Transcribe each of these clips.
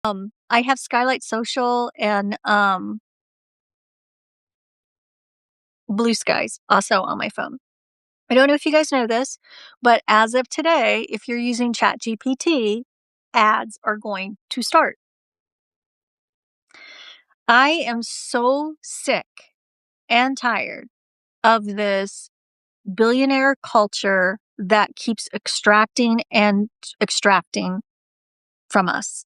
I have Skylight Social and, Blue Skies also on my phone. I don't know if you guys know this, but as of today, if you're using ChatGPT, ads are going to start. I am so sick and tired of this billionaire culture that keeps extracting and extracting from us.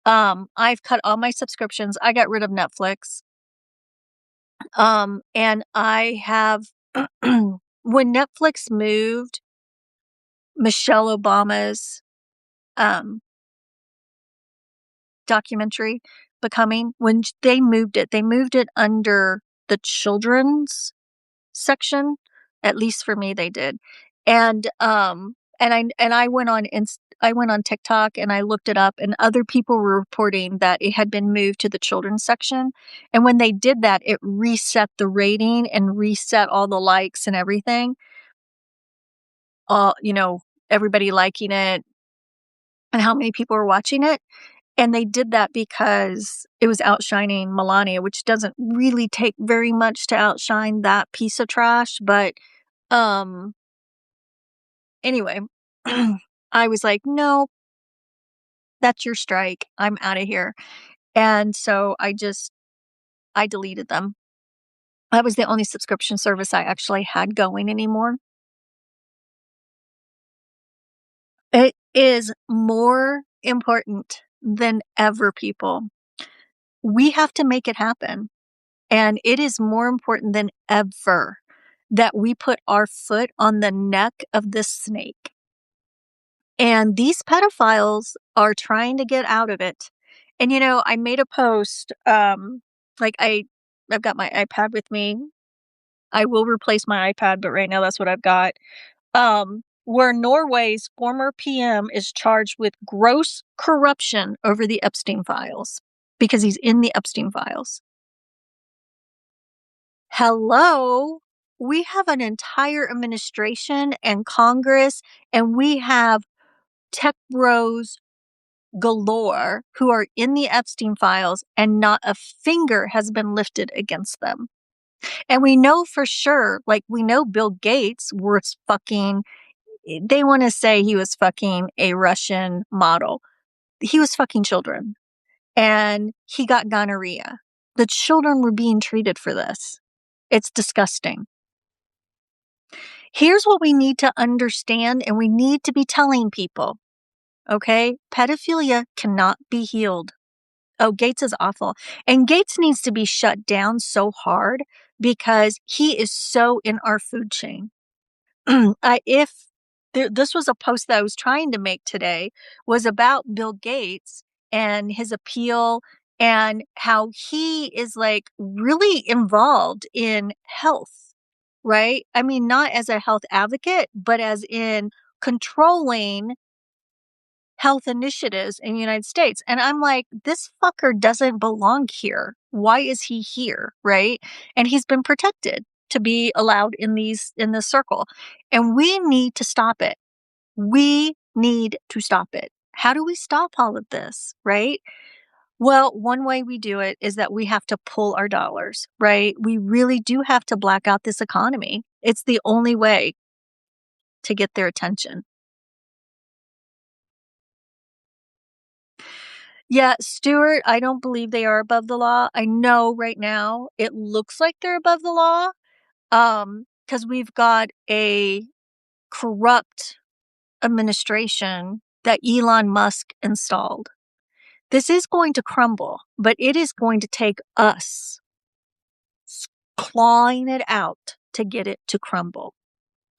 I've cut all my subscriptions. I got rid of Netflix. And I have when Netflix moved Michelle Obama's um documentary Becoming, when they moved it under the children's section. At least for me they did. And I went on TikTok and I looked it up, and other people were reporting that it had been moved to the children's section. And when they did that, it reset the rating and reset all the likes and everything. All, everybody liking it and how many people were watching it. And they did that because it was outshining Melania, which doesn't really take very much to outshine that piece of trash. But um anyway, I was like, no, that's your strike. I'm out of here. And so I deleted them. That was the only subscription service I actually had going anymore. It is more important than ever, people. We have to make it happen. And it is more important than ever that we put our foot on the neck of this snake. And these pedophiles are trying to get out of it. And I made a post, like I've got my iPad with me. I will replace my iPad, but right now that's what I've got. Where Norway's former PM is charged with gross corruption over the Epstein files because he's in the Epstein files. Hello. We have an entire administration and Congress, and we have tech bros galore who are in the Epstein files, and not a finger has been lifted against them. And we know for sure, like we know Bill Gates was fucking, they want to say he was fucking a Russian model. He was fucking children and he got gonorrhea. The children were being treated for this. It's disgusting. Here's what we need to understand, and we need to be telling people, okay? Pedophilia cannot be healed. Oh, Gates is awful. And Gates needs to be shut down so hard because he is so in our food chain. This was a post that I was trying to make today, was about Bill Gates and his appeal and how he is like really involved in health, right? I mean, not as a health advocate, but as in controlling health initiatives in the United States. And I'm like, this fucker doesn't belong here. Why is he here? Right. And he's been protected to be allowed in this circle. And we need to stop it. We need to stop it. How do we stop all of this? Right. Well, one way we do it is that we have to pull our dollars, right? We really do have to black out this economy. It's the only way to get their attention. Yeah, Stewart, I don't believe they are above the law. I know right now it looks like they're above the law, because we've got a corrupt administration that Elon Musk installed. This is going to crumble, but it is going to take us clawing it out to get it to crumble.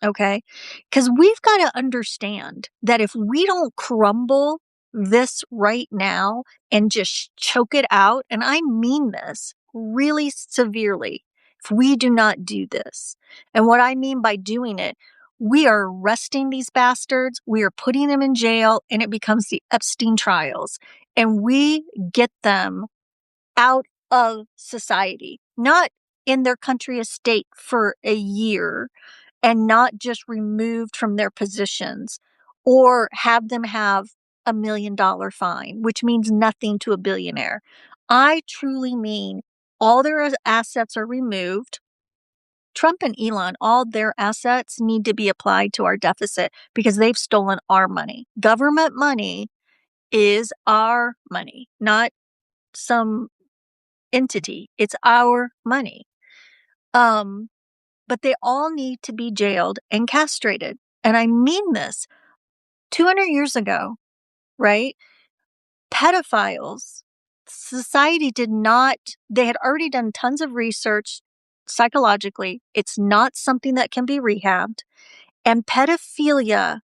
Okay? Because we've got to understand that if we don't crumble this right now and just choke it out, and I mean this really severely, if we do not do this, and what I mean by doing it, we are arresting these bastards, we are putting them in jail, and it becomes the Epstein trials, and we get them out of society, not in their country estate for a year, and not just removed from their positions, or have them have $1 million fine, which means nothing to a billionaire. I truly mean all their assets are removed. Trump and Elon, all their assets need to be applied to our deficit because they've stolen our money. Government money is our money, not some entity. It's our money. But they all need to be jailed and castrated. And I mean this. 200 years ago, right? Pedophiles, society did not, they had already done tons of research psychologically. It's not something that can be rehabbed. And pedophilia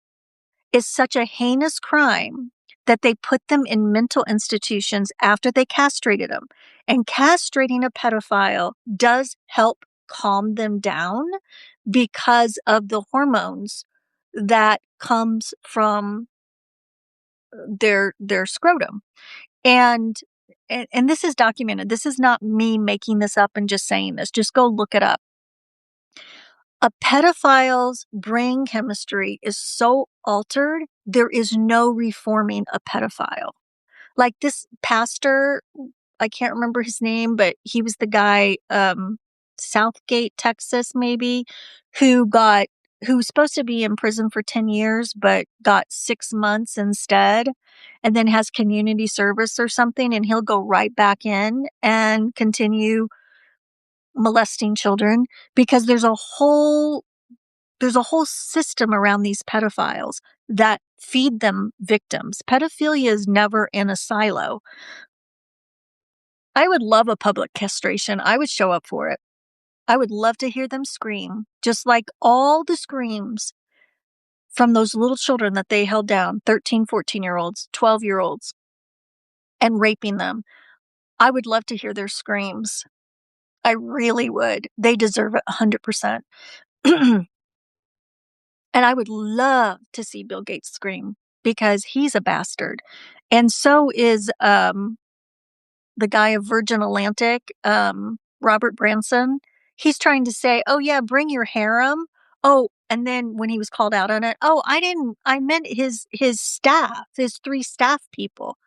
is such a heinous crime that they put them in mental institutions after they castrated them. And castrating a pedophile does help calm them down because of the hormones that comes from their scrotum. And and this is documented. This is not me making this up and just saying this. Just go look it up. A pedophile's brain chemistry is so altered, there is no reforming a pedophile. Like this pastor, I can't remember his name, but he was the guy, Southgate, Texas, maybe, who got who was supposed to be in prison for 10 years, but got 6 months instead, and then has community service or something, and he'll go right back in and continue molesting children because there's a whole system around these pedophiles that feed them victims. Pedophilia is never in a silo. I would love a public castration. I would show up for it. I would love to hear them scream, just like all the screams from those little children that they held down, 13, 14-year-olds, 12-year-olds, and raping them. I would love to hear their screams. I really would. They deserve it 100%. And I would love to see Bill Gates scream because he's a bastard. And so is the guy of Virgin Atlantic, Robert Branson. He's trying to say, "Oh yeah, bring your harem." Oh, and then when he was called out on it, "Oh, I meant his staff, his 3 staff people."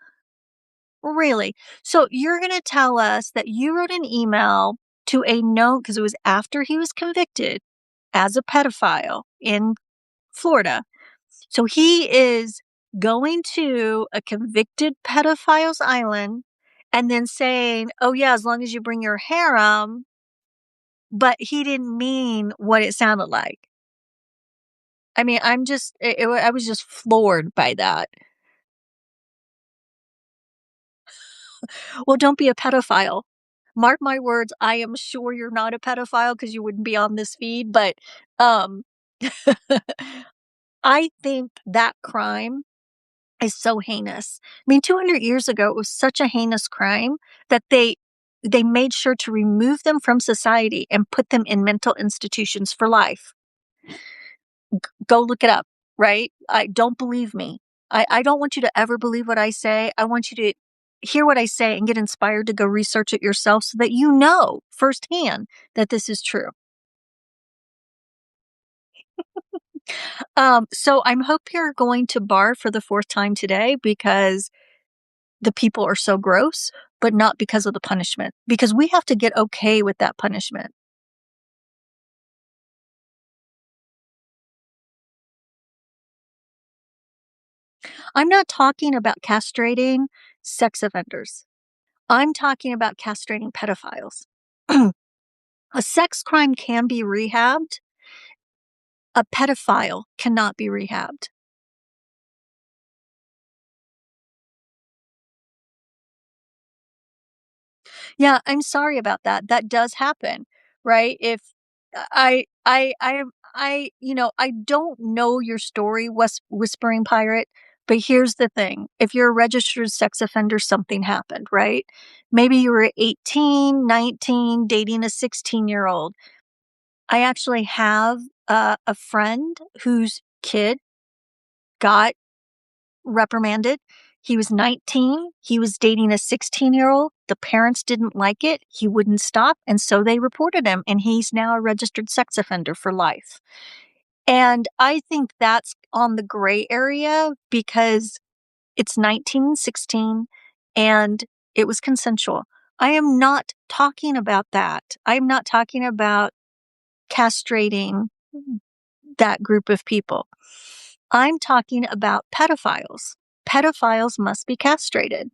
Really? So you're going to tell us that you wrote an email to a known, because it was after he was convicted as a pedophile in Florida. So he is going to a convicted pedophile's island and then saying, "Oh yeah, as long as you bring your harem," but he didn't mean what it sounded like. I mean, I was just floored by that. Well, don't be a pedophile. Mark my words, I am sure you're not a pedophile because you wouldn't be on this feed, but, um, I think that crime is so heinous. I mean, 200 years ago, it was such a heinous crime that they made sure to remove them from society and put them in mental institutions for life. Go look it up, right? I don't believe me. I don't want you to ever believe what I say. I want you to hear what I say and get inspired to go research it yourself so that you know firsthand that this is true. So I'm hope you're going to bar for the 4th time today because the people are so gross, but not because of the punishment, because we have to get okay with that punishment. I'm not talking about castrating sex offenders. I'm talking about castrating pedophiles. A sex crime can be rehabbed. A pedophile cannot be rehabbed. Yeah, I'm sorry about that. That does happen, right? If I don't know your story, Whispering Pirate, but here's the thing. If you're a registered sex offender, something happened, right? Maybe you were 18, 19, dating a 16-year-old. I actually have a friend whose kid got reprimanded. He was 19. He was dating a 16-year-old. The parents didn't like it. He wouldn't stop. And so they reported him. And he's now a registered sex offender for life. And I think that's on the gray area because It's 1916 and it was consensual. I am not talking about that. I'm not talking about castrating that group of people. I'm talking about pedophiles. Pedophiles must be castrated.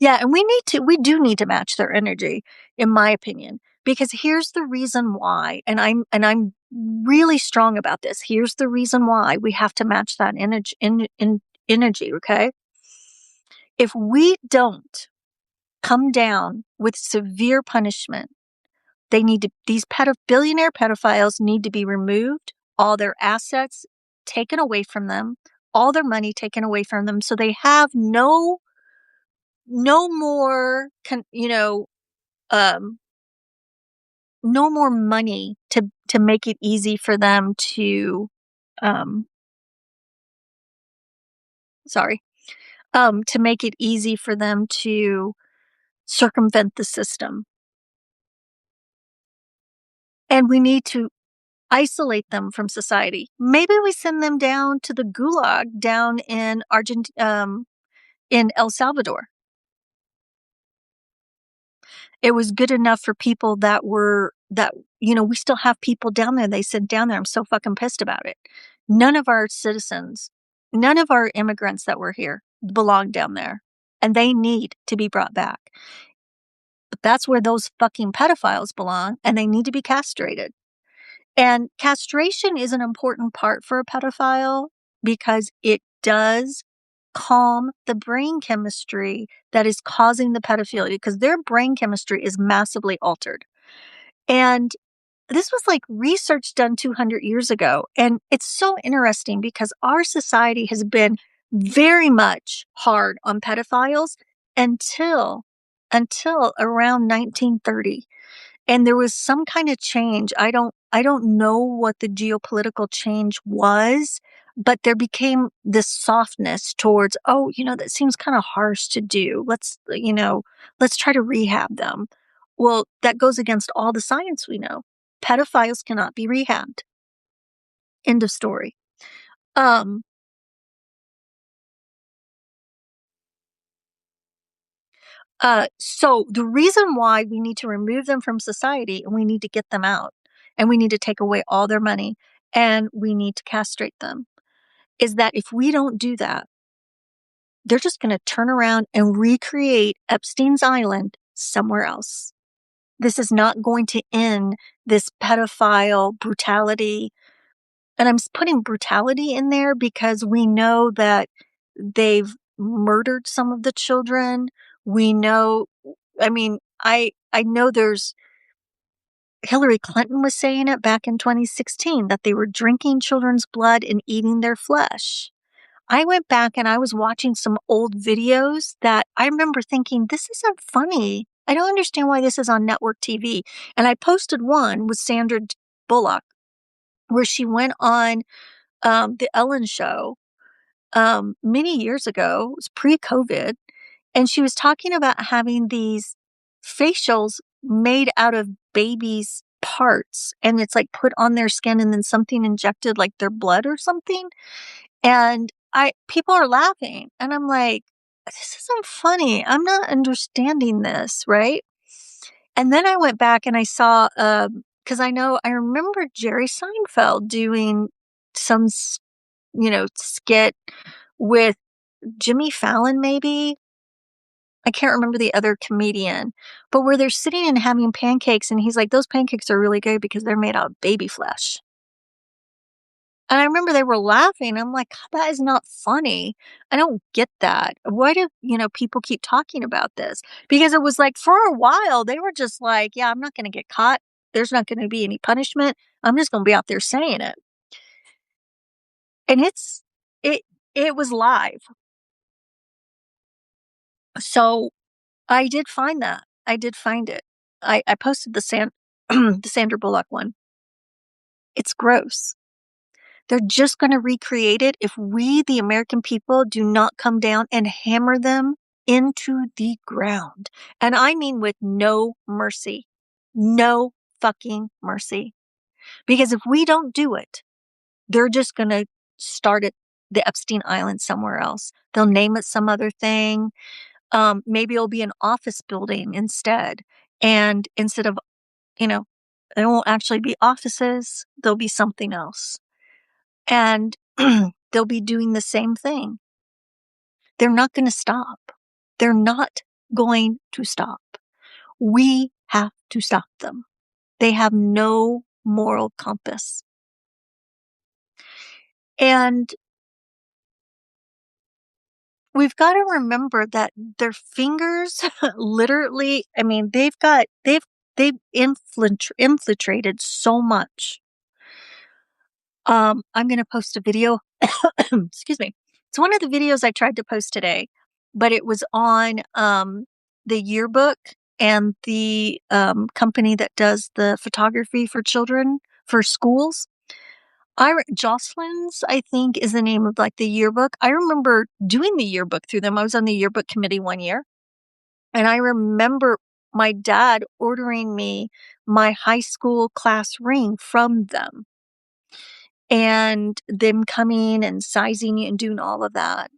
Yeah, and we do need to match their energy, in my opinion, because here's the reason why, and I'm really strong about this. Here's the reason why we have to match that energy, okay? If we don't come down with severe punishment, these billionaire pedophiles need to be removed, all their assets taken away from them, all their money taken away from them, so they have no more, um, no more money to make it easy for them to, um, sorry, to make it easy for them to circumvent the system. And we need to isolate them from society. Maybe we send them down to the gulag down in in El Salvador. It was good enough for people we still have people down there. They said down there, I'm so fucking pissed about it. None of our citizens, none of our immigrants that were here belong down there, and they need to be brought back. But that's where those fucking pedophiles belong, and they need to be castrated. And castration is an important part for a pedophile because it does calm the brain chemistry that is causing the pedophilia, because their brain chemistry is massively altered. And this was like research done 200 years ago. And it's so interesting because our society has been very much hard on pedophiles until around 1930. And there was some kind of change. I don't know what the geopolitical change was, but there became this softness towards, oh, that seems kind of harsh to do. Let's try to rehab them. Well, that goes against all the science we know. Pedophiles cannot be rehabbed. End of story. So the reason why we need to remove them from society and we need to get them out and we need to take away all their money and we need to castrate them is that if we don't do that, they're just going to turn around and recreate Epstein's Island somewhere else. This is not going to end this pedophile brutality. And I'm putting brutality in there because we know that they've murdered some of the children. We know, I know there's Hillary Clinton was saying it back in 2016 that they were drinking children's blood and eating their flesh. I went back and I was watching some old videos that I remember thinking, this isn't funny. I don't understand why this is on network TV. And I posted one with Sandra Bullock where she went on the Ellen show many years ago. It was pre-COVID. And she was talking about having these facials made out of babies' parts. And it's like put on their skin and then something injected like their blood or something. And people are laughing. And I'm like, this isn't funny. I'm not understanding this, right? And then I went back and I saw, because I remember Jerry Seinfeld doing some, skit with Jimmy Fallon, maybe. I can't remember the other comedian, but where they're sitting and having pancakes, and he's like, those pancakes are really good because they're made out of baby flesh. And I remember they were laughing. I'm like, that is not funny. I don't get that. Why do, people keep talking about this? Because it was like for a while, they were just like, yeah, I'm not going to get caught. There's not going to be any punishment. I'm just going to be out there saying it. And it was live. So I did find that. I did find it. I posted the Sandra Bullock one. It's gross. They're just going to recreate it if we, the American people, do not come down and hammer them into the ground. And I mean with no mercy. No fucking mercy. Because if we don't do it, they're just gonna start at the Epstein Island somewhere else. They'll name it some other thing. Maybe it'll be an office building instead. And instead of, you know, there won't actually be offices, there'll be something else. And they'll be doing the same thing. They're not going to stop. They're not going to stop. We have to stop them. They have no moral compass. And we've got to remember that their fingers literally, I mean, they've infiltrated so much. I'm going to post a video. Excuse me. It's one of the videos I tried to post today, but it was on the yearbook and the company that does the photography for children for schools. Jocelyn's, I think, is the name of like the yearbook. I remember doing the yearbook through them. I was on the yearbook committee one year. And I remember my dad ordering me my high school class ring from them and them coming and sizing it and doing all of that.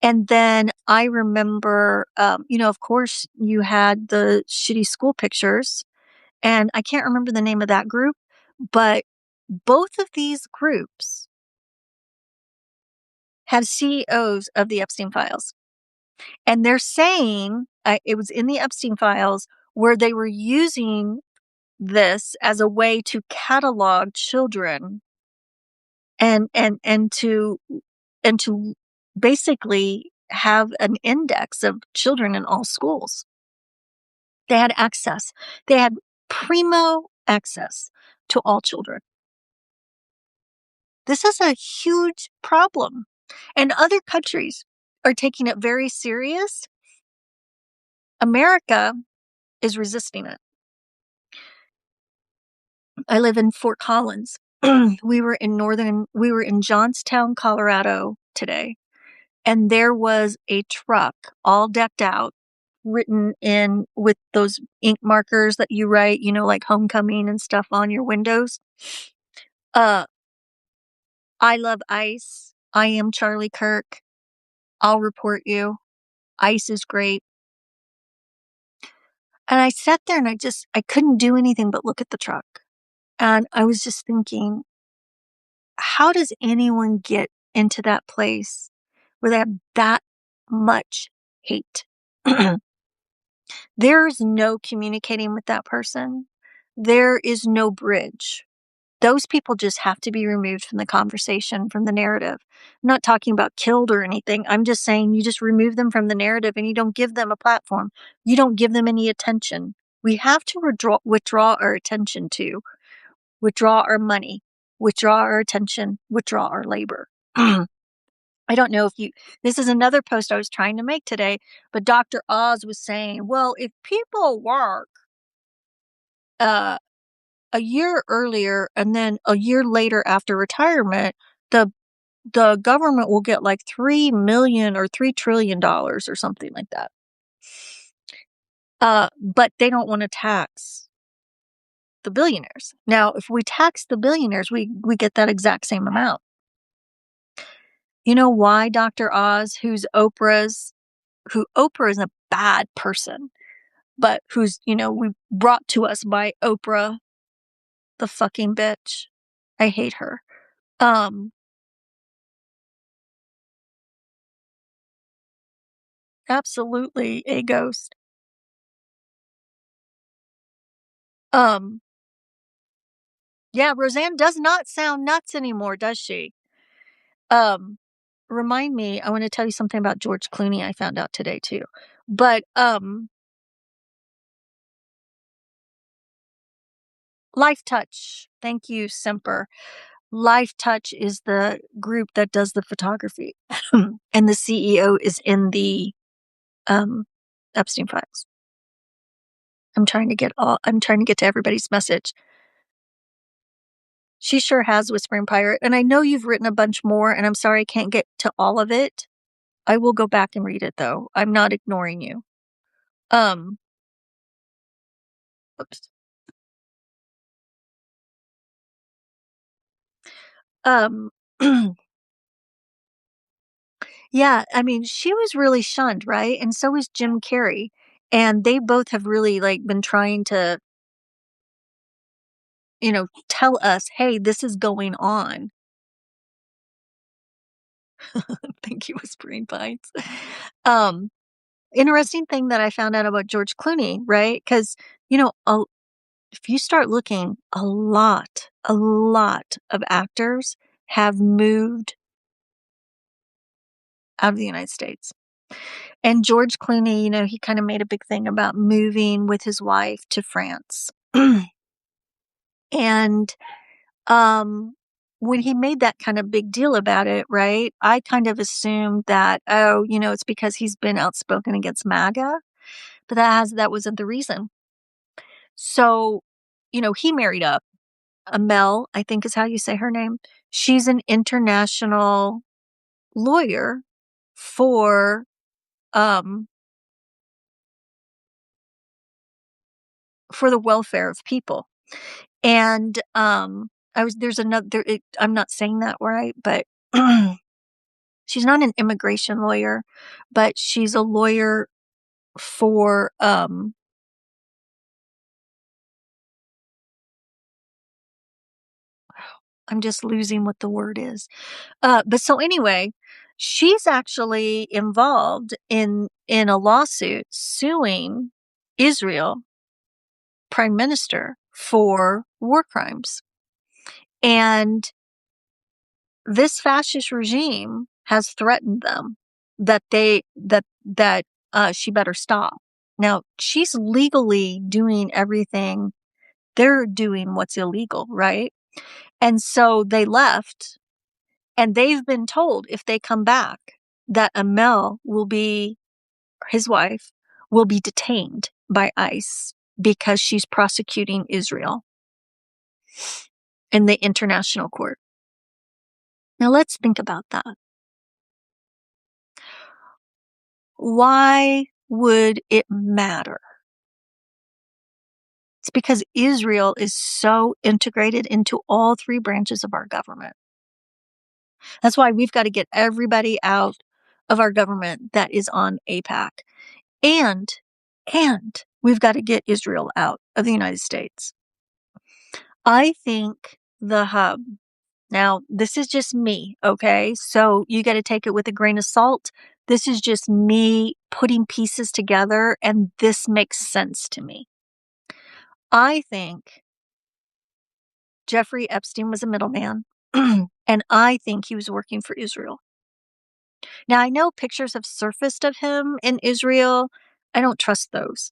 And then I remember, of course, you had the shitty school pictures, and I can't remember the name of that group, but both of these groups have CEOs of the Epstein files. And they're saying it was in the Epstein files where they were using this as a way to catalog children and to basically have an index of children in all schools. They had access. They had primo access to all children. This is a huge problem. And other countries are taking it very serious. America is resisting it. I live in Fort Collins. We were in Johnstown, Colorado today. And there was a truck all decked out, written in with those ink markers that you write, like homecoming and stuff on your windows. I love ICE. I am Charlie Kirk. I'll report you. ICE is great. And I sat there and I couldn't do anything but look at the truck. And I was just thinking, how does anyone get into that place where they have that much hate? There's no communicating with that person. There is no bridge. Those people just have to be removed from the conversation, from the narrative. I'm not talking about killed or anything. I'm just saying you just remove them from the narrative and you don't give them a platform. You don't give them any attention. We have to withdraw our attention to, withdraw our money, withdraw our attention, withdraw our labor. I don't know this is another post I was trying to make today, but Dr. Oz was saying, well, if people work a year earlier and then a year later after retirement, the government will get like $3 million or $3 trillion or something like that. But they don't want to tax the billionaires. Now, if we tax the billionaires, we get that exact same amount. You know why, Dr. Oz, who Oprah is a bad person, but who's, we brought to us by Oprah, the fucking bitch. I hate her. Absolutely a ghost. Yeah, Roseanne does not sound nuts anymore, does she? Remind me, I want to tell you something about George Clooney I found out today too. But, Life Touch. Thank you, Semper. Life Touch is the group that does the photography. And the CEO is in the, Epstein files. I'm trying to get to everybody's message. She sure has, Whispering Pirate. And I know you've written a bunch more, and I'm sorry I can't get to all of it. I will go back and read it, though. I'm not ignoring you. Oops. Um, yeah, I mean, she was really shunned, right? And so was Jim Carrey. And they both have really, like, been trying to, tell us, "Hey, this is going on." Thank you, Whispering Pines. Um, Interesting thing that I found out about George Clooney, right? Because you know, a if you start looking, a lot of actors have moved out of the United States. And George Clooney, he kinda made a big thing about moving with his wife to France. And, um, when he made that kind of big deal about it, right, I kind of assumed that, oh, it's because he's been outspoken against MAGA, but that wasn't the reason. So, he married up. Mel, I think is how you say her name. She's an international lawyer for, um for the welfare of people. And, I was there's another there it I'm not saying that right, but she's not an immigration lawyer, but she's a lawyer for, I'm just losing what the word is. But so anyway, she's actually involved in a lawsuit suing Israel prime minister for war crimes. And this fascist regime has threatened them that she better stop. Now, she's legally doing everything. They're doing what's illegal, right? And so they left, and they've been told if they come back that Amel will be his wife will be detained by ICE because she's prosecuting Israel in the international court. Now let's think about that. Why would it matter? It's because Israel is so integrated into all three branches of our government. That's why we've got to get everybody out of our government that is on APAC. And we've got to get Israel out of the United States. I think the hub. Now, this is just me, okay? So you got to take it with a grain of salt. This is just me putting pieces together, and this makes sense to me. I think Jeffrey Epstein was a middleman, and I think he was working for Israel. Now, I know pictures have surfaced of him in Israel. I don't trust those.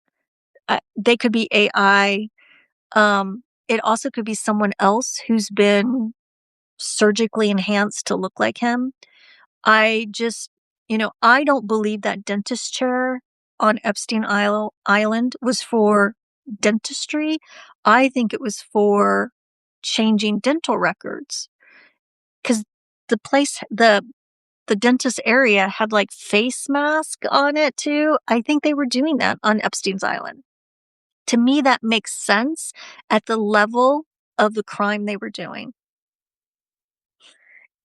They could be AI. It also could be someone else who's been surgically enhanced to look like him. I just, I don't believe that dentist chair on Island was for dentistry. I think it was for changing dental records because the place, the dentist area had like face mask on it too. I think they were doing that on Epstein's Island. To me, that makes sense at the level of the crime they were doing.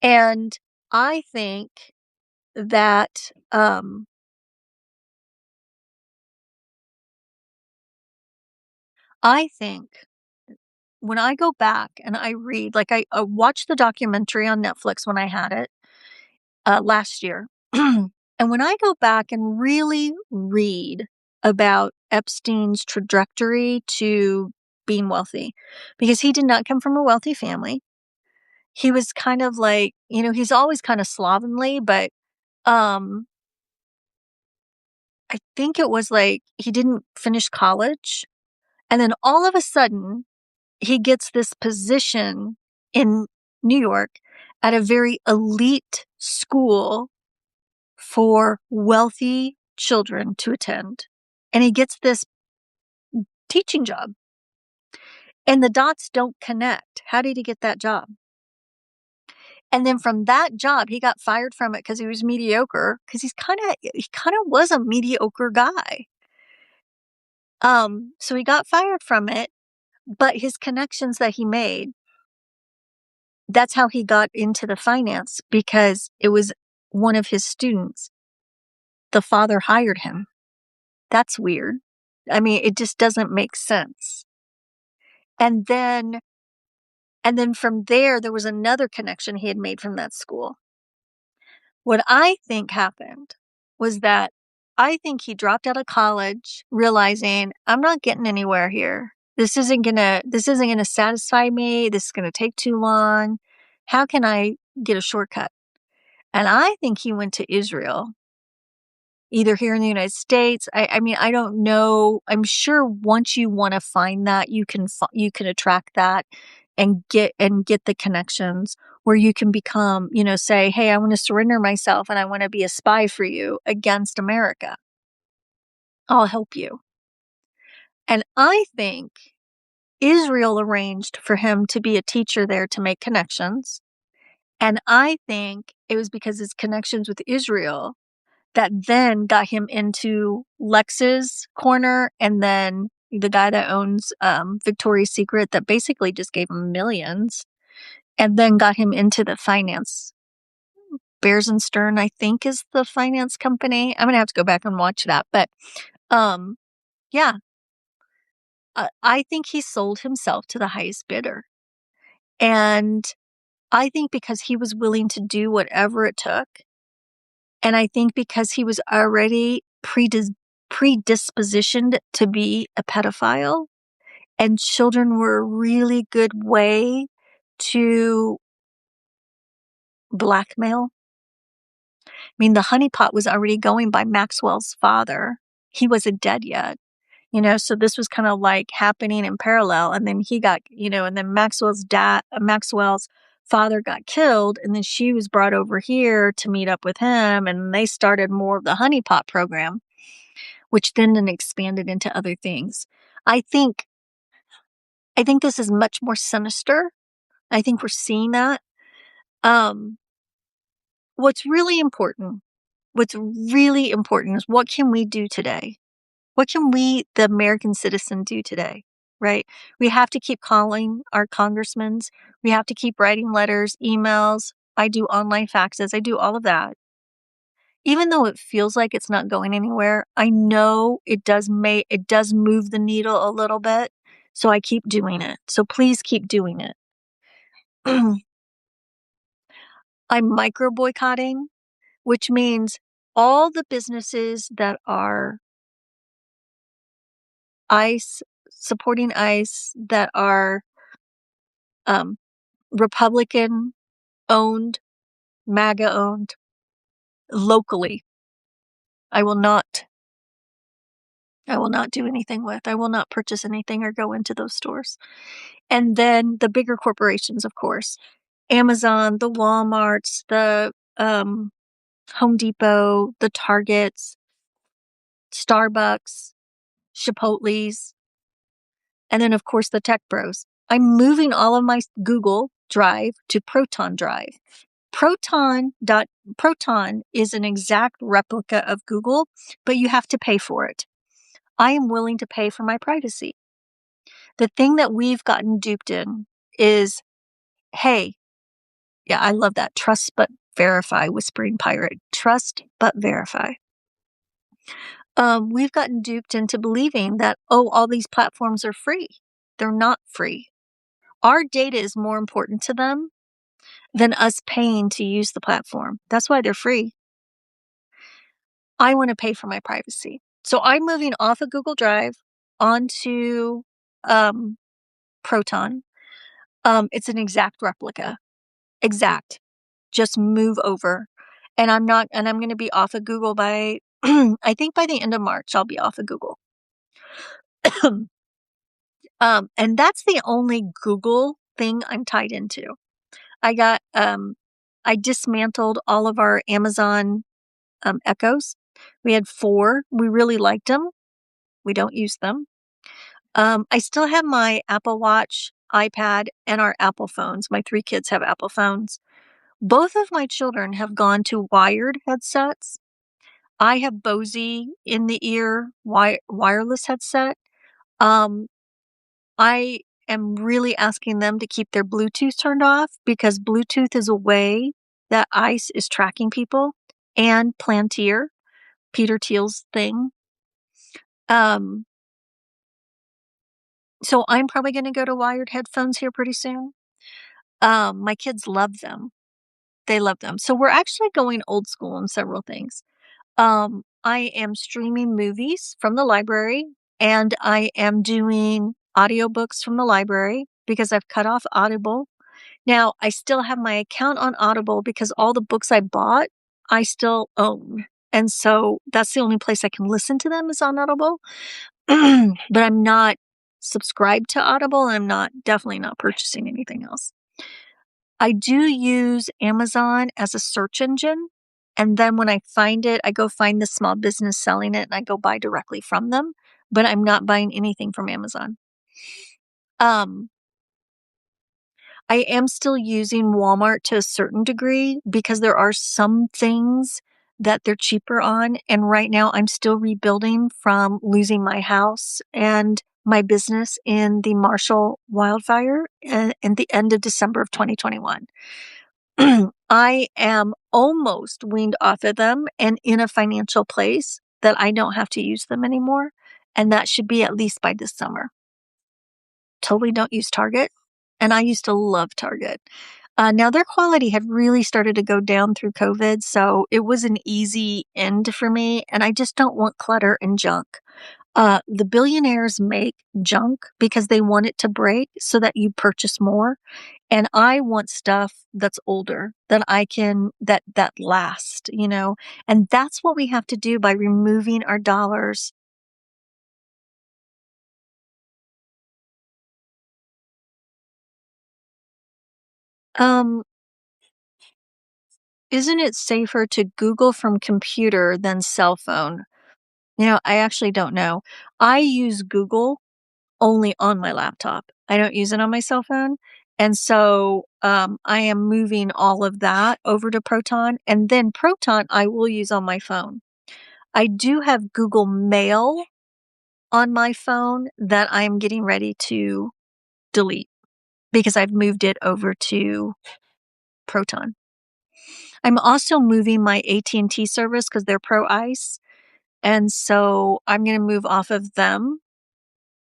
And I think that, I think when I go back and I read, like I watched the documentary on Netflix when I had it last year. And when I go back and really read about Epstein's trajectory to being wealthy, because he did not come from a wealthy family. He was kind of like, he's always kind of slovenly, but um, I think it was like he didn't finish college. And then all of a sudden, he gets this position in New York at a very elite school for wealthy children to attend. And he gets this teaching job. And the dots don't connect. How did he get that job? And then from that job, he got fired from it because he was mediocre. Because he kind of was a mediocre guy. So he got fired from it, but his connections that he made That's how he got into the finance, because it was one of his students. The father hired him. That's weird. I mean, it just doesn't make sense. And then from there was another connection he had made from that school. What I think happened was that I think he dropped out of college realizing, I'm not getting anywhere here. This isn't gonna satisfy me. This is gonna take too long. How can I get a shortcut? And I think he went to Israel, either here in the United States. I mean, I don't know. I'm sure once you want to find that, you can attract that and get the connections where you can become, say, hey, I want to surrender myself and I want to be a spy for you against America. I'll help you. And I think Israel arranged for him to be a teacher there to make connections. And I think it was because his connections with Israel that then got him into Lex's corner, and then the guy that owns Victoria's Secret that basically just gave him millions, and then got him into the finance. Bears and Stern, I think, is the finance company. I'm gonna have to go back and watch that, but yeah, I think he sold himself to the highest bidder, and I think because he was willing to do whatever it took. And I think because he was already predispositioned to be a pedophile, and children were a really good way to blackmail. I mean, the honeypot was already going by Maxwell's father. He wasn't dead yet, so this was kind of like happening in parallel. And then he got, and then Maxwell's father got killed, and then she was brought over here to meet up with him, and they started more of the honeypot program, which then expanded into other things. I think this is much more sinister. I think we're seeing that. What's really important is, what can we do today? What can we, the American citizen, do today? Right? We have to keep calling our congressmen. We have to keep writing letters, emails. I do online faxes. I do all of that. Even though it feels like it's not going anywhere, I know it does move the needle a little bit. So I keep doing it. So please keep doing it. I'm micro boycotting, which means all the businesses that are supporting ICE, that are Republican owned, MAGA owned, locally, I will not do anything with. I will not purchase anything or go into those stores. And then the bigger corporations, of course, Amazon, the Walmarts, the Home Depot, the Targets, Starbucks, Chipotle's, and then, of course, the tech bros. I'm moving all of my Google Drive to Proton Drive. Proton is an exact replica of Google, but you have to pay for it. I am willing to pay for my privacy. The thing that we've gotten duped in is, hey, yeah, I love that. Trust but verify, Whispering Pirate. Trust but verify. We've gotten duped into believing that, all these platforms are free. They're not free. Our data is more important to them than us paying to use the platform. That's why they're free. I want to pay for my privacy. So I'm moving off of Google Drive onto Proton. It's an exact replica. Exact. Just move over. And I'm going to be off of Google by, I think by the end of March, I'll be off of Google. And that's the only Google thing I'm tied into. I dismantled all of our Amazon Echoes. We had 4. We really liked them. We don't use them. I still have my Apple Watch, iPad, and our Apple phones. My 3 kids have Apple phones. Both of my children have gone to wired headsets. I have Bose in the ear wireless headset. I am really asking them to keep their Bluetooth turned off because Bluetooth is a way that ICE is tracking people, and Palantir, Peter Thiel's thing. Um, so I'm probably gonna go to wired headphones here pretty soon. My kids love them. They love them. So we're actually going old school on several things. I am streaming movies from the library, and I am doing audiobooks from the library because I've cut off Audible. Now, I still have my account on Audible because all the books I bought, I still own. And so that's the only place I can listen to them is on Audible. But I'm not subscribed to Audible, and I'm not definitely not purchasing anything else. I do use Amazon as a search engine, and then when I find it, I go find the small business selling it, and I go buy directly from them, but I'm not buying anything from Amazon. Um, I am still using Walmart to a certain degree because there are some things that they're cheaper on, and right now I'm still rebuilding from losing my house and my business in the Marshall wildfire, in the end of December of 2021. I am almost weaned off of them and in a financial place that I don't have to use them anymore, and that should be at least by this summer. Totally don't use Target, and I used to love Target. Now their quality had really started to go down through COVID, so it was an easy end for me, and I just don't want clutter and junk. The billionaires make junk because they want it to break so that you purchase more. And I want stuff that's older that I can that last, you know? And that's what we have to do by removing our dollars. Um, isn't it safer to Google from computer than cell phone? I actually don't know. I use Google only on my laptop. I don't use it on my cell phone. And so I am moving all of that over to Proton. And then Proton I will use on my phone. I do have Google Mail on my phone that I'm getting ready to delete because I've moved it over to Proton. I'm also moving my AT&T service because they're Pro Ice. And so I'm going to move off of them,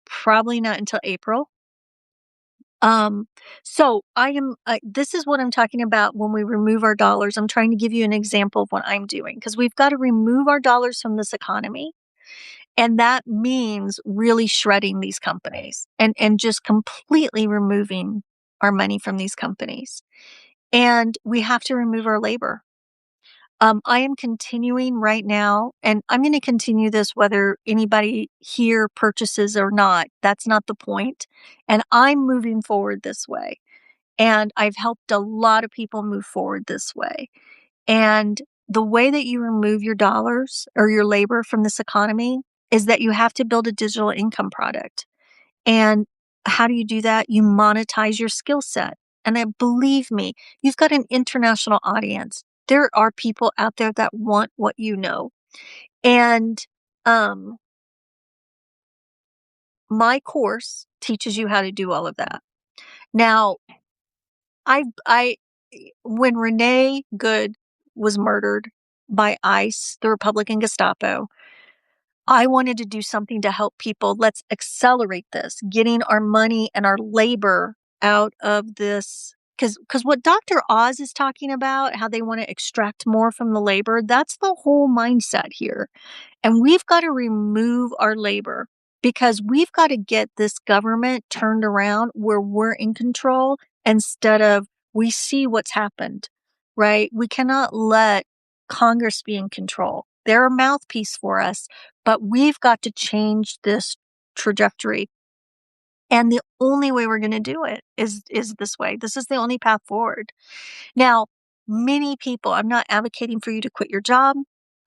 probably not until April. Um, so this is what I'm talking about when we remove our dollars. I'm trying to give you an example of what I'm doing because we've got to remove our dollars from this economy. And that means really shredding these companies and just completely removing our money from these companies. And we have to remove our labor. I am continuing right now, and I'm going to continue this whether anybody here purchases or not. That's not the point. And I'm moving forward this way. And I've helped a lot of people move forward this way. And the way that you remove your dollars or your labor from this economy is that you have to build a digital income product. And how do you do that? You monetize your skill set. And believe me, you've got an international audience. There are people out there that want what you know. And um, my course teaches you how to do all of that. Now, I when Renee Good was murdered by ICE, the Republican Gestapo, I wanted to do something to help people. Let's accelerate this, getting our money and our labor out of this. Because what Dr. Oz is talking about, how they want to extract more from the labor, that's the whole mindset here. And we've got to remove our labor because we've got to get this government turned around where we're in control instead of we see what's happened, right? We cannot let Congress be in control. They're a mouthpiece for us, but we've got to change this trajectory. And the only way we're going to do it is this way. This is the only path forward. Now, many people, I'm not advocating for you to quit your job.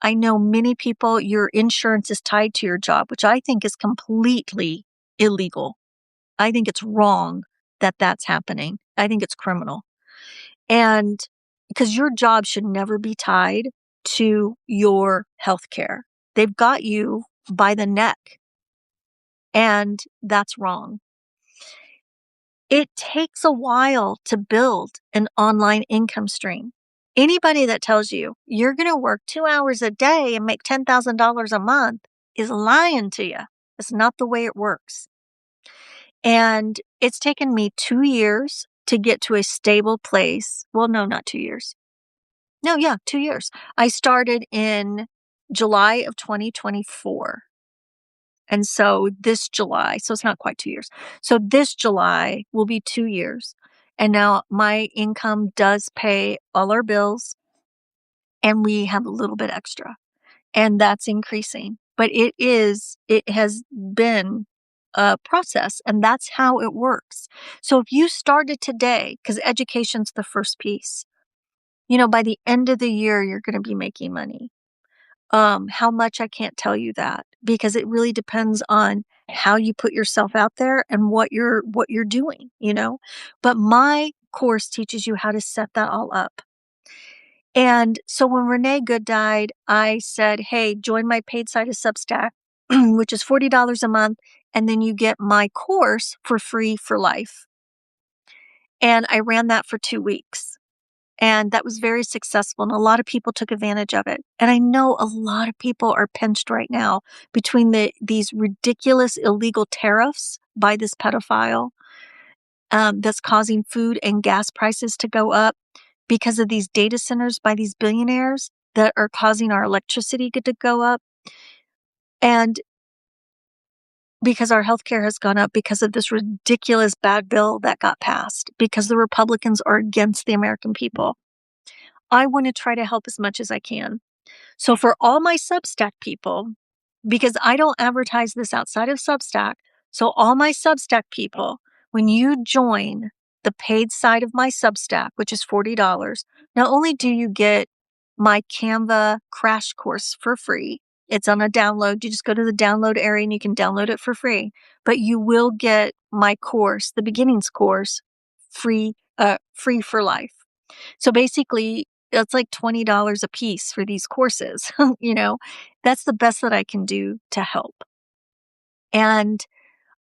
I know many people, your insurance is tied to your job, which I think is completely illegal. I think it's wrong that that's happening. I think it's criminal. And because your job should never be tied to your health care. They've got you by the neck, and that's wrong. It takes a while to build an online income stream. Anybody that tells you you're going to work 2 hours a day and make $10,000 a month is lying to you. It's not the way it works. And it's taken me 2 years to get to a stable place. Well, no, not 2 years. No, yeah, 2 years. I started in July of 2024. And so this July, so it's not quite 2 years. So this July will be 2 years. And now my income does pay all our bills and we have a little bit extra. And that's increasing. But it has been a process, and that's how it works. So if you started today, because education's the first piece, by the end of the year, you're going to be making money. How much, I can't tell you that, because it really depends on how you put yourself out there and what you're doing, But my course teaches you how to set that all up. And so when Renee Good died, I said, hey, join my paid site of Substack, which is $40 a month. And then you get my course for free for life. And I ran that for 2 weeks. And that was very successful. And a lot of people took advantage of it. And I know a lot of people are pinched right now between these ridiculous illegal tariffs by this pedophile that's causing food and gas prices to go up, because of these data centers by these billionaires that are causing our electricity to go up. And because our healthcare has gone up because of this ridiculous bad bill that got passed, because the Republicans are against the American people. I want to try to help as much as I can. So for all my Substack people, because I don't advertise this outside of Substack, so all my Substack people, when you join the paid side of my Substack, which is $40, not only do you get my Canva crash course for free, it's on a download. You just go to the download area and you can download it for free, but you will get my course, the beginnings course, free for life. So basically, it's like $20 a piece for these courses. That's the best that I can do to help. And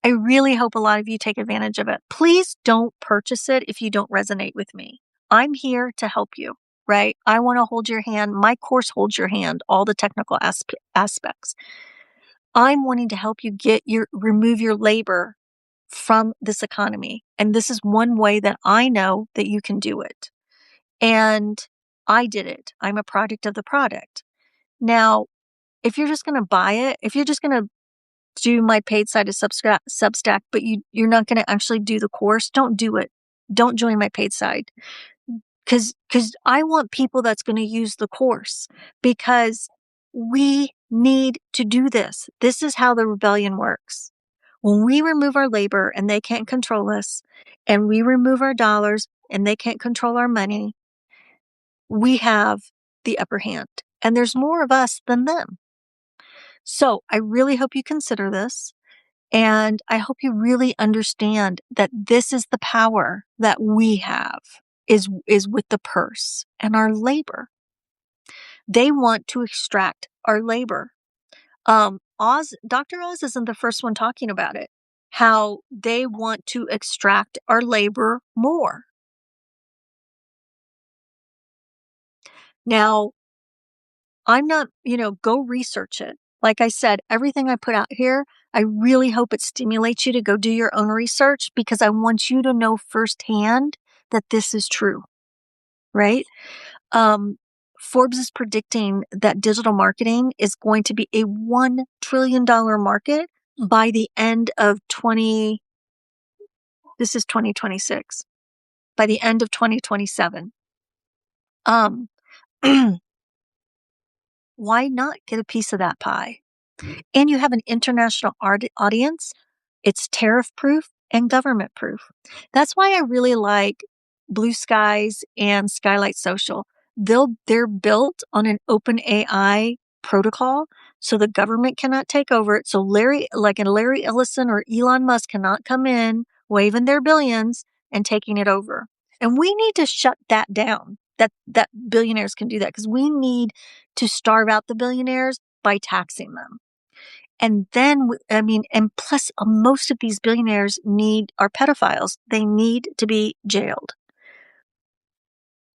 I really hope a lot of you take advantage of it. Please don't purchase it if you don't resonate with me. I'm here to help you, right? I want to hold your hand. My course holds your hand, all the technical aspects. I'm wanting to help you remove your labor from this economy. And this is one way that I know that you can do it. And I did it. I'm a product of the product. Now, if you're just going to buy it, if you're just going to do my paid site of Substack, but you're not going to actually do the course, don't do it. Don't join my paid site. Because I want people that's going to use the course, because we need to do this. This is how the rebellion works. When we remove our labor and they can't control us, and we remove our dollars and they can't control our money, we have the upper hand, and there's more of us than them. So I really hope you consider this, and I hope you really understand that this is the power that we have is with the purse and our labor. They want to extract our labor. Dr. Oz isn't the first one talking about it, how they want to extract our labor more. Now, I'm not, go research it. Like I said, everything I put out here, I really hope it stimulates you to go do your own research, because I want you to know firsthand that this is true, right? Forbes is predicting that digital marketing is going to be a $1 trillion market by the end of 2026, by the end of 2027. Why not get a piece of that pie? And you have an international audience. It's tariff proof and government proof. That's why I really like Blue Skies and Skylight Social. They're built on an open AI protocol, so the government cannot take over it. So Larry Ellison or Elon Musk cannot come in waving their billions and taking it over. And we need to shut that down. That billionaires can do that, because we need to starve out the billionaires by taxing them. And then, I mean, and plus most of these billionaires are pedophiles. They need to be jailed.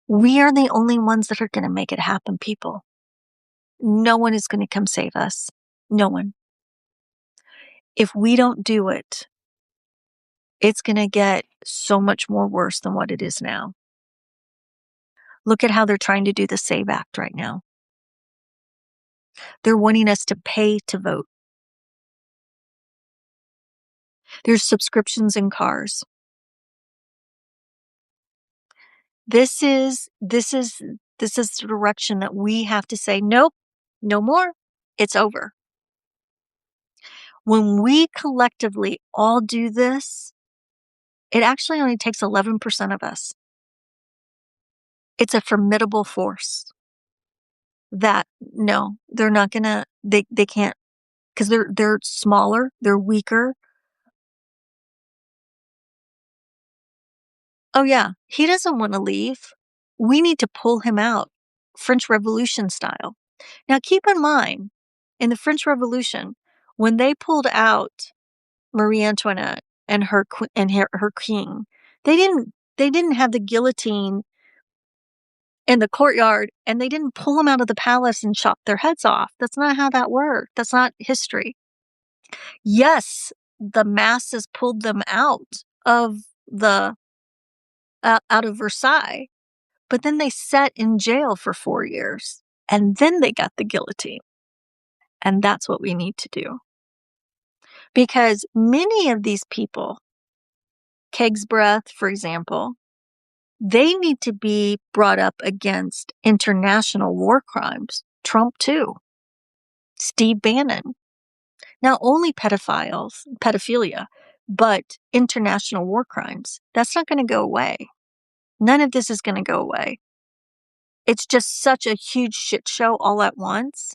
We are the only ones that are going to make it happen, people. No one is going to come save us. No one. If we don't do it, it's going to get so much more worse than what it is now. Look at how they're trying to do the SAVE Act right now. They're wanting us to pay to vote. There's subscriptions in cars. This is the direction that we have to say, nope, no more. It's over. When we collectively all do this, it actually only takes 11% of us. It's a formidable force that no, they're not gonna, they can't, because they're smaller, they're weaker. Oh yeah, he doesn't want to leave. We need to pull him out, French Revolution style. Now keep in mind, in the French Revolution, when they pulled out Marie Antoinette and her king, they didn't have the guillotine in the courtyard, and they didn't pull them out of the palace and chop their heads off. That's not how that worked. That's not history. Yes, the masses pulled them out of Versailles, but then they sat in jail for 4 years, and then they got the guillotine. And that's what we need to do. Because many of these people, Kegsbreath, for example, they need to be brought up against international war crimes. Trump, too. Steve Bannon. Not only pedophilia, but international war crimes. That's not going to go away. None of this is going to go away. It's just such a huge shit show all at once.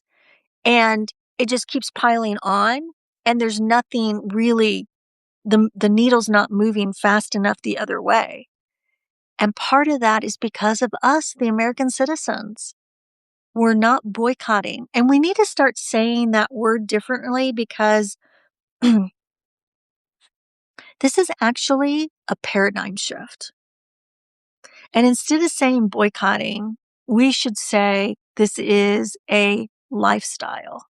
And it just keeps piling on. And there's nothing really, the needle's not moving fast enough the other way. And part of that is because of us, the American citizens. We're not boycotting. And we need to start saying that word differently, because this is actually a paradigm shift. And instead of saying boycotting, we should say this is a lifestyle.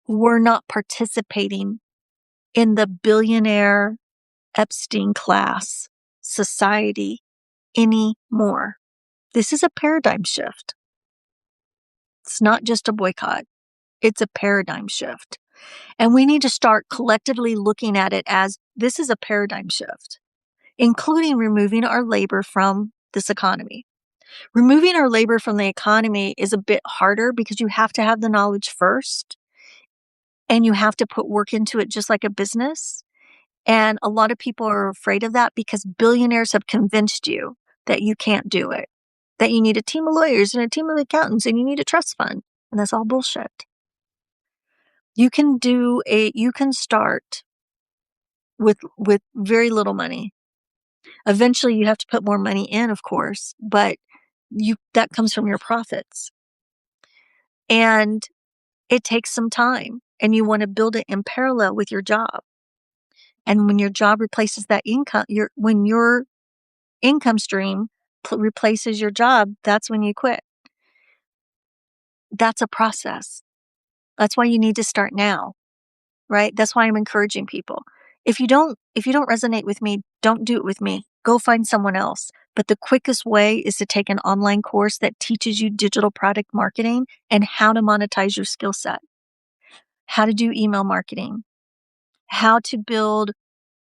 We're not participating in the billionaire Epstein class society anymore. This is a paradigm shift. It's not just a boycott. It's a paradigm shift. And we need to start collectively looking at it as this is a paradigm shift, including removing our labor from this economy. Removing our labor from the economy is a bit harder because you have to have the knowledge first, and you have to put work into it just like a business. And a lot of people are afraid of that because billionaires have convinced you that you can't do it, that you need a team of lawyers and a team of accountants and you need a trust fund. And that's all bullshit. You can start with very little money. Eventually you have to put more money in, of course, but that comes from your profits. And it takes some time, and you want to build it in parallel with your job. And when your job replaces that income, when your income stream replaces your job, that's when you quit. That's a process. That's why you need to start now, right? That's why I'm encouraging people. If you don't resonate with me, don't do it with me. Go find someone else. But the quickest way is to take an online course that teaches you digital product marketing and how to monetize your skill set, how to do email marketing, how to build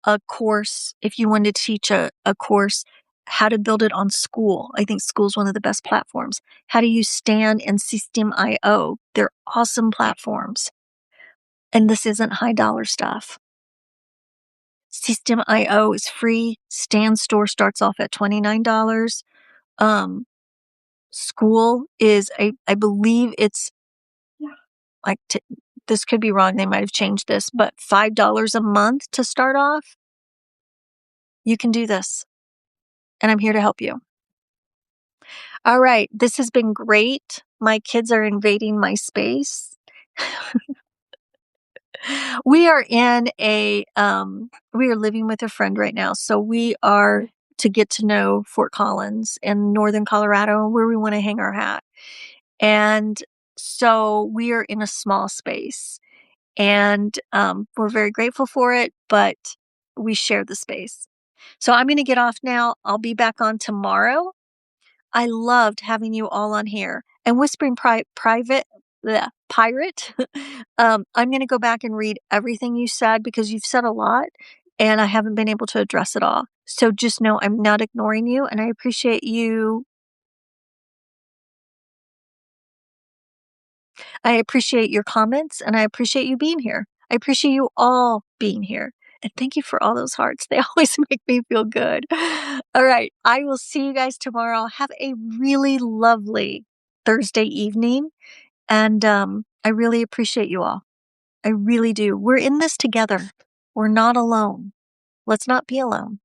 a course. If you want to teach a course, how to build it on School. I think School is one of the best platforms. How to use Stan and System.io. They're awesome platforms. And this isn't high dollar stuff. System.io is free. Stan Store starts off at $29. School is, I believe it's like, this could be wrong. They might have changed this, but $5 a month to start off. You can do this. And I'm here to help you. All right. This has been great. My kids are invading my space. We are in we are living with a friend right now, so we are to get to know Fort Collins in northern Colorado, where we wanna hang our hat, and so we are in a small space, and, we're very grateful for it, but we share the space. So I'm gonna get off now. I'll be back on tomorrow. I loved having you all on here. And Whispering Private bleh, Pirate, I'm gonna go back and read everything you said because you've said a lot, and I haven't been able to address it all. So just know I'm not ignoring you, and I appreciate you. I appreciate your comments, and I appreciate you being here. I appreciate you all being here, and thank you for all those hearts. They always make me feel good. All right, I will see you guys tomorrow. Have a really lovely Thursday evening, and, I really appreciate you all. I really do. We're in this together. We're not alone. Let's not be alone.